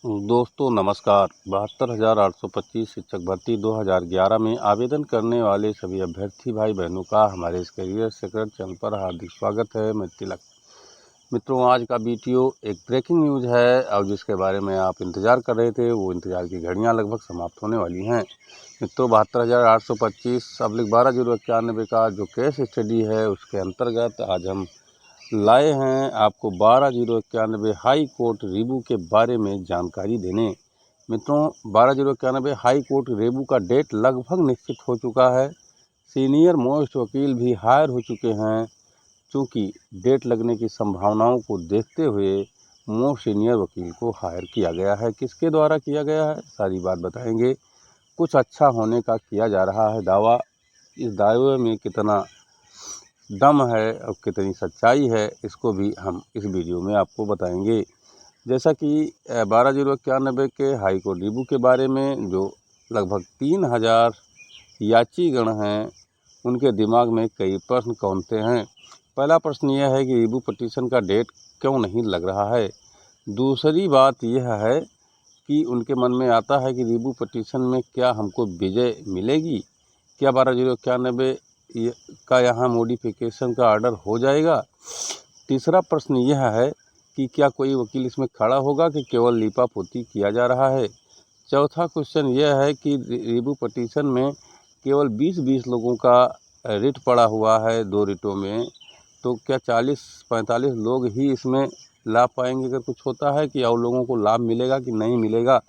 दोस्तों नमस्कार। 72,825 शिक्षक भर्ती 2011 में आवेदन करने वाले सभी अभ्यर्थी भाई बहनों का हमारे इस करियर सीक्रेट चैनल पर हार्दिक स्वागत है। मैं तिलक। मित्रों, आज का वीडियो एक ब्रेकिंग न्यूज़ है और जिसके बारे में आप इंतज़ार कर रहे थे, वो इंतज़ार की घड़ियां लगभग समाप्त होने वाली हैं। मित्रों, 72,825/11/091 का जो केस स्टडी है, उसके अंतर्गत आज हम लाए हैं आपको 12/091 हाई कोर्ट रेबू के बारे में जानकारी देने। मित्रों, 12/091 हाई कोर्ट रेबू का डेट लगभग निश्चित हो चुका है। सीनियर मोस्ट वकील भी हायर हो चुके हैं। चूँकि डेट लगने की संभावनाओं को देखते हुए मोस्ट सीनियर वकील को हायर किया गया है। किसके द्वारा किया गया है, सारी बात बताएंगे। कुछ अच्छा होने का किया जा रहा है दावा। इस दावे में कितना दम है और कितनी सच्चाई है, इसको भी हम इस वीडियो में आपको बताएंगे। जैसा कि 12/091 के हाई कोर्ट रेबू के बारे में जो लगभग 3,000 याचीगण हैं, उनके दिमाग में कई प्रश्न कौंधते हैं। पहला प्रश्न यह है कि रेबू पटिशन का डेट क्यों नहीं लग रहा है। दूसरी बात यह है कि उनके मन में आता है कि रेबू पटिशन में क्या हमको विजय मिलेगी, क्या 12/091 का यहाँ मॉडिफिकेशन का ऑर्डर हो जाएगा। तीसरा प्रश्न यह है कि क्या कोई वकील इसमें खड़ा होगा कि केवल लीपापोती किया जा रहा है। चौथा क्वेश्चन यह है कि रेबू पटिशन में केवल 20-20 लोगों का रिट पड़ा हुआ है, 2 रिटों में, तो क्या 40-45 लोग ही इसमें लाभ पाएंगे अगर कुछ होता है, कि और लोगों को लाभ मिलेगा कि नहीं मिलेगा।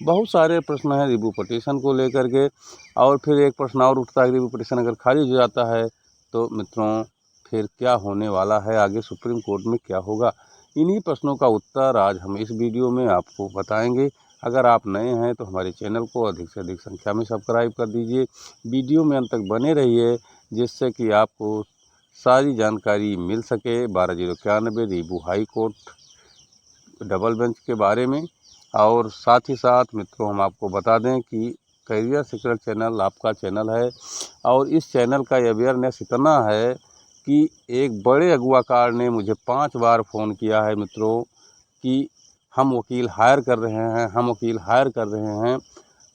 बहुत सारे प्रश्न हैं रेबू पटिशन को लेकर के। और फिर एक प्रश्न और उठता है कि रेबू पटिशन अगर खारिज हो जाता है तो मित्रों फिर क्या होने वाला है, आगे सुप्रीम कोर्ट में क्या होगा। इन्हीं प्रश्नों का उत्तर आज हम इस वीडियो में आपको बताएंगे। अगर आप नए हैं तो हमारे चैनल को अधिक से अधिक संख्या में सब्सक्राइब कर दीजिए। वीडियो में अंत तक बने रहिए, जिससे कि आपको सारी जानकारी मिल सके 12/091 रेबू हाई कोर्ट डबल बेंच के बारे में। और साथ ही साथ मित्रों, हम आपको बता दें कि करियर सीक्रेट चैनल आपका चैनल है और इस चैनल का अवेयरनेस इतना है कि एक बड़े अगुवाकार ने मुझे 5 बार फ़ोन किया है मित्रों कि हम वकील हायर कर रहे हैं, हम वकील हायर कर रहे हैं।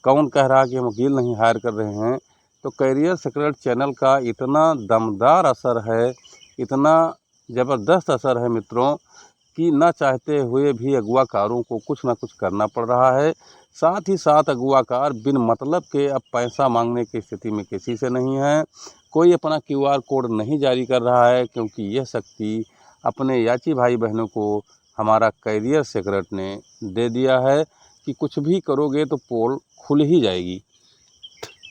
कौन कह रहा है कि हम वकील नहीं हायर कर रहे हैं। तो करियर सीक्रेट चैनल का इतना दमदार असर है, इतना ज़बरदस्त असर है मित्रों, कि न चाहते हुए भी अगुवाकारों को कुछ ना कुछ करना पड़ रहा है। साथ ही साथ अगुवाकार बिन मतलब के अब पैसा मांगने की स्थिति में किसी से नहीं है। कोई अपना QR कोड नहीं जारी कर रहा है, क्योंकि यह शक्ति अपने याची भाई बहनों को हमारा करियर सीक्रेट ने दे दिया है कि कुछ भी करोगे तो पोल खुल ही जाएगी।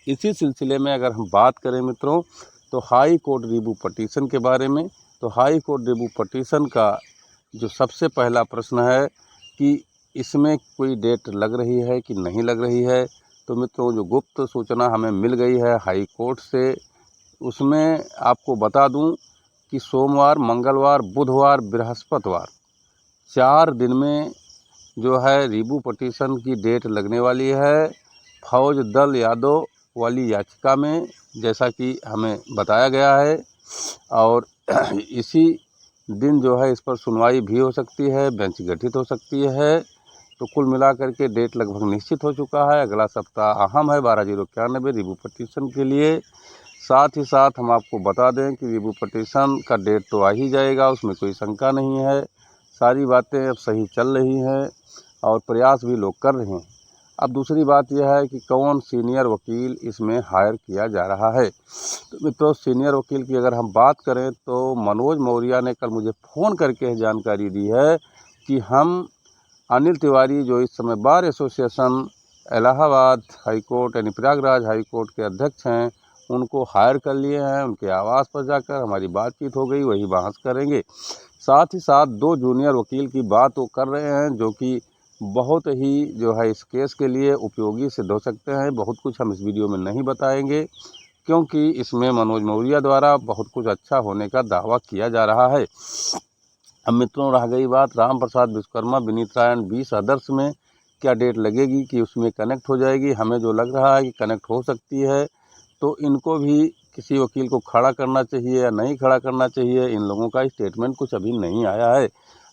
इसी सिलसिले में अगर हम बात करें मित्रों, तो हाई कोर्ट रेबू पटिशन के बारे में, तो हाई कोर्ट रेबू पटिशन का जो सबसे पहला प्रश्न है कि इसमें कोई डेट लग रही है कि नहीं लग रही है। तो मित्रों, जो गुप्त सूचना हमें मिल गई है हाई कोर्ट से, उसमें आपको बता दूं कि सोमवार, मंगलवार, बुधवार, बृहस्पतिवार 4 दिन में जो है रेबू पटिशन की डेट लगने वाली है फौज दल यादव वाली याचिका में, जैसा कि हमें बताया गया है। और इसी दिन जो है इस पर सुनवाई भी हो सकती है, बेंच गठित हो सकती है। तो कुल मिलाकर के डेट लगभग निश्चित हो चुका है। अगला सप्ताह अहम है 12/091 रेबू पटिशन के लिए। साथ ही साथ हम आपको बता दें कि रेबू पटिशन का डेट तो आ ही जाएगा, उसमें कोई शंका नहीं है। सारी बातें अब सही चल रही हैं और प्रयास भी लोग कर रहे हैं। अब दूसरी बात यह है कि कौन सीनियर वकील इसमें हायर किया जा रहा है। तो मित्रों, सीनियर वकील की अगर हम बात करें तो मनोज मौर्य ने कल मुझे फ़ोन करके जानकारी दी है कि हम अनिल तिवारी, जो इस समय bar association Allahabad high court यानी प्रयागराज हाई कोर्ट के अध्यक्ष हैं, उनको हायर कर लिए हैं। उनके आवास पर जाकर हमारी बातचीत हो गई, वही बहस करेंगे। साथ ही साथ 2 जूनियर वकील की बात वो कर रहे हैं, जो कि बहुत ही जो है इस केस के लिए उपयोगी सिद्ध हो सकते हैं। बहुत कुछ हम इस वीडियो में नहीं बताएंगे, क्योंकि इसमें मनोज मौर्य द्वारा बहुत कुछ अच्छा होने का दावा किया जा रहा है। अब मित्रों, रह गई बात राम प्रसाद विश्वकर्मा विनीत रायन 20 आदर्श में क्या डेट लगेगी, कि उसमें कनेक्ट हो जाएगी। हमें जो लग रहा है कि कनेक्ट हो सकती है, तो इनको भी किसी वकील को खड़ा करना चाहिए या नहीं खड़ा करना चाहिए। इन लोगों का स्टेटमेंट कुछ अभी नहीं आया है।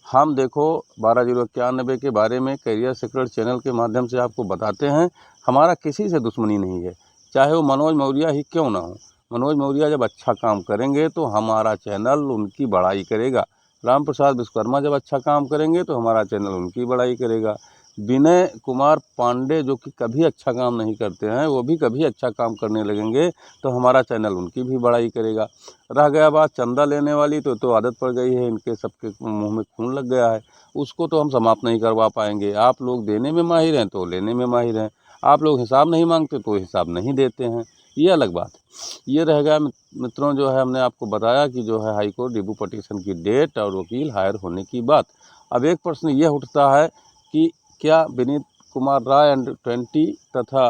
हम देखो 12091 के बारे में करियर सीक्रेट चैनल के माध्यम से आपको बताते हैं। हमारा किसी से दुश्मनी नहीं है, चाहे वो मनोज मौर्य ही क्यों ना हो। मनोज मौर्य जब अच्छा काम करेंगे तो हमारा चैनल उनकी बड़ाई करेगा। राम प्रसाद विश्वकर्मा जब अच्छा काम करेंगे तो हमारा चैनल उनकी बड़ाई करेगा। विनय कुमार पांडे जो कि कभी अच्छा काम नहीं करते हैं, वो भी कभी अच्छा काम करने लगेंगे तो हमारा चैनल उनकी भी बड़ाई करेगा। रह गया बात चंदा लेने वाली, तो आदत पड़ गई है, इनके सबके मुंह में खून लग गया है, उसको तो हम समाप्त नहीं करवा पाएंगे। आप लोग देने में माहिर हैं तो लेने में माहिर हैं, आप लोग हिसाब नहीं मांगते तो हिसाब नहीं देते हैं, ये अलग बात है। ये रह गया मित्रों, जो है हमने आपको बताया कि जो है हाई कोर्ट रिव्यू पटिशन की डेट और वकील हायर होने की बात। अब एक प्रश्न यह उठता है कि क्या विनीत कुमार राय एंड 20 तथा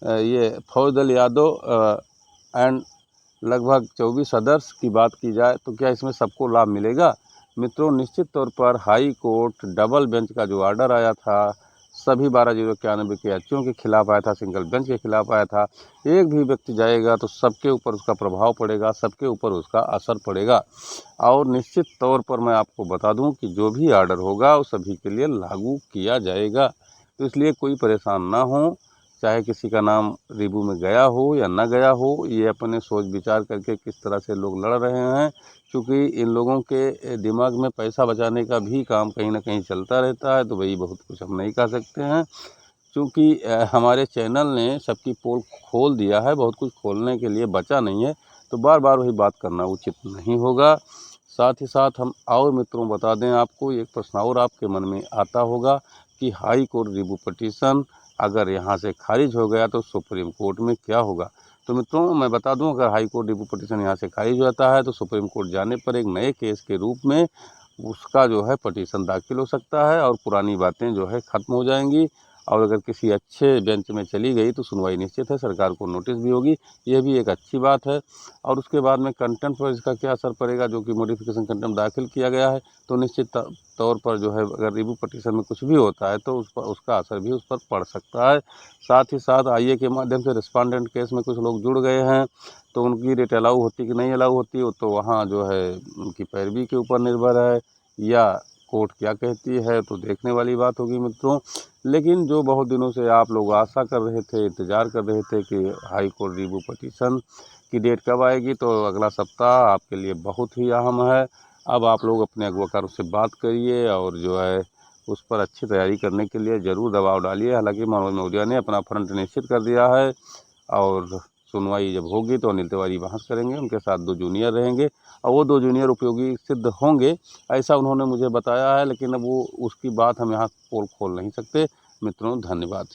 ये फौजल यादव एंड लगभग 24 अदर्स की बात की जाए तो क्या इसमें सबको लाभ मिलेगा? मित्रों, निश्चित तौर पर हाई कोर्ट डबल बेंच का जो ऑर्डर आया था सभी 12091 के याचियों के खिलाफ आया था, सिंगल बेंच के खिलाफ आया था। एक भी व्यक्ति जाएगा तो सबके ऊपर उसका प्रभाव पड़ेगा, सबके ऊपर उसका असर पड़ेगा। और निश्चित तौर पर मैं आपको बता दूं कि जो भी ऑर्डर होगा वो सभी के लिए लागू किया जाएगा, तो इसलिए कोई परेशान ना हो। चाहे किसी का नाम रिव्यू में गया हो या ना गया हो, ये अपने सोच विचार करके किस तरह से लोग लड़ रहे हैं, क्योंकि इन लोगों के दिमाग में पैसा बचाने का भी काम कहीं ना कहीं चलता रहता है, तो वही बहुत कुछ हम नहीं कह सकते हैं। क्योंकि हमारे चैनल ने सबकी पोल खोल दिया है, बहुत कुछ खोलने के लिए बचा नहीं है, तो बार बार वही बात करना उचित नहीं होगा। साथ ही साथ हम और मित्रों बता दें आपको, एक प्रश्न और आपके मन में आता होगा कि हाई कोर्ट रिव्यू पटिशन अगर यहाँ से खारिज हो गया तो सुप्रीम कोर्ट में क्या होगा। तो मित्रों मैं बता दूं, अगर हाई कोर्ट रिव्यू पटिशन यहाँ से खारिज हो जाता है तो सुप्रीम कोर्ट जाने पर एक नए केस के रूप में उसका जो है पटिशन दाखिल हो सकता है और पुरानी बातें जो है ख़त्म हो जाएंगी। और अगर किसी अच्छे बेंच में चली गई तो सुनवाई निश्चित है, सरकार को नोटिस भी होगी, ये भी एक अच्छी बात है। और उसके बाद में कंटेंट पर इसका क्या असर पड़ेगा, जो कि मॉडिफिकेशन कंटेंट दाखिल किया गया है, तो निश्चित तौर पर जो है अगर रिव्यू पटिशन में कुछ भी होता है तो उसका असर भी उस पर पड़ सकता है। साथ ही साथ आईए के माध्यम से रिस्पॉन्डेंट केस में कुछ लोग जुड़ गए हैं, तो उनकी रेट अलाउ होती कि नहीं अलाउ होती हो, तो वहाँ जो है उनकी पैरवी के ऊपर निर्भर है या कोर्ट क्या कहती है, तो देखने वाली बात होगी मित्रों। लेकिन जो बहुत दिनों से आप लोग आशा कर रहे थे, इंतज़ार कर रहे थे कि हाई कोर्ट रिव्यू पटिशन की डेट कब आएगी, तो अगला सप्ताह आपके लिए बहुत ही अहम है। अब आप लोग अपने अगवाकारों से बात करिए और जो है उस पर अच्छी तैयारी करने के लिए ज़रूर दबाव डालिए। हालांकि मनोज मौर्य ने अपना फ्रंट निश्चित कर दिया है और सुनवाई जब होगी तो अनिल तिवारी बहस करेंगे, उनके साथ 2 जूनियर रहेंगे और वो 2 जूनियर उपयोगी सिद्ध होंगे, ऐसा उन्होंने मुझे बताया है। लेकिन अब वो उसकी बात हम यहाँ पोल खोल नहीं सकते। मित्रों धन्यवाद।